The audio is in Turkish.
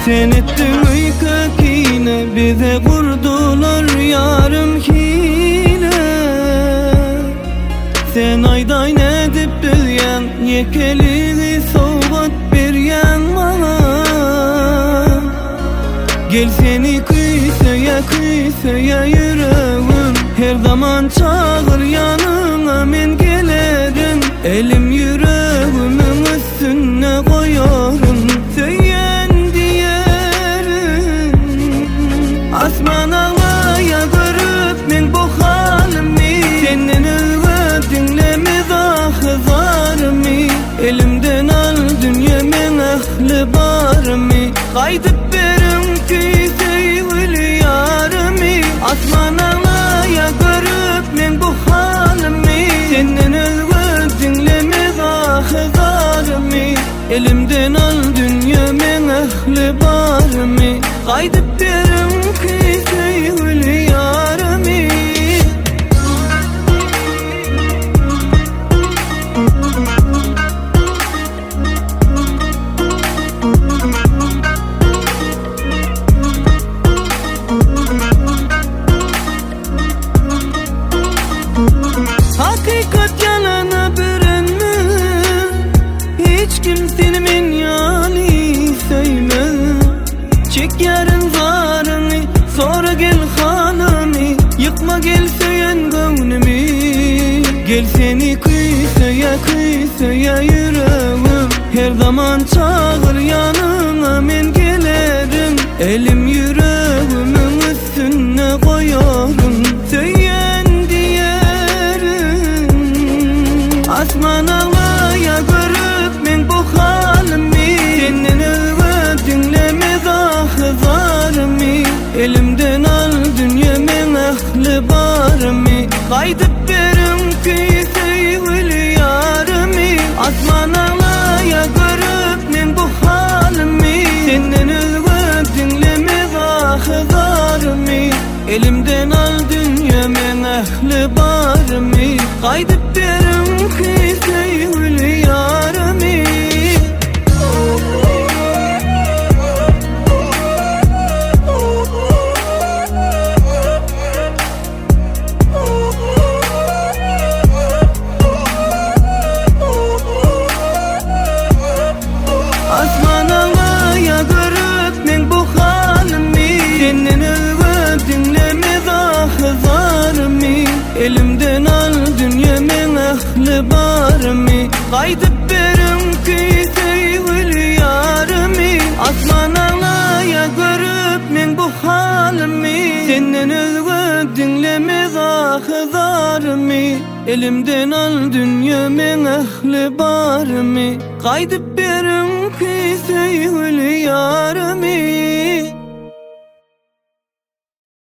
Sen ettin uykakine, bize kurdular yarım hile. Sen aydayn edip bilyen, yekeliği soğut beryen bana. Gel seni kıysaya yüreğim, her zaman çağır yanına men gelerim. Elim yüreğimin üstüne koyarım, söyleyen diyerim. Asman ağlaya görüp men bu halimi, senin övüp dinlemez ahızarımı. Elimden al dünya men ahli barımı, kaydıp berim ki sevgili yarımı. Asman ağlaya görüp men bu halimi, senin övüp dinlemez ahızarımı. Elimden al dünya men ahli barımı, kaydıp berim ki sevgili yarımı. Hakikat yalana bürünme, hiç kimsenin men yani sevmez. Çek yarın zarını, sonra gel halimi, yıkma gel söylen gönlümü. Gel seni kıysaya yüreğim, her zaman çağır yanına men gelerim. Elim yüreğimin üstüne koyarım, söyleyen diyerim. Asman ağlaya görüp men bu halimi, senin övüp dinlemez ahızarımı. Elimden al dünya men ahli barımı, kaydıp berim ki sevgili yarımı. Asman ağlaya görüp men bu halimi, senin övüp dinlemez ahızarımı. Elimden al dünya men ahli barımı, kaydıp berim ki sevgili yarımı. Asman ağlaya görüp men bu halimi, senin övüp dinlemez ahızarımı. Elimden al dünya men ahli barımı, kaydıp berim ki sevgili yarımı. Asman ağlaya görüp men bu halimi, senin övüp dinlemez ahızarımı. Elimden al dünya men ahli barımı, kaydıp berim ki sevgili yarımı.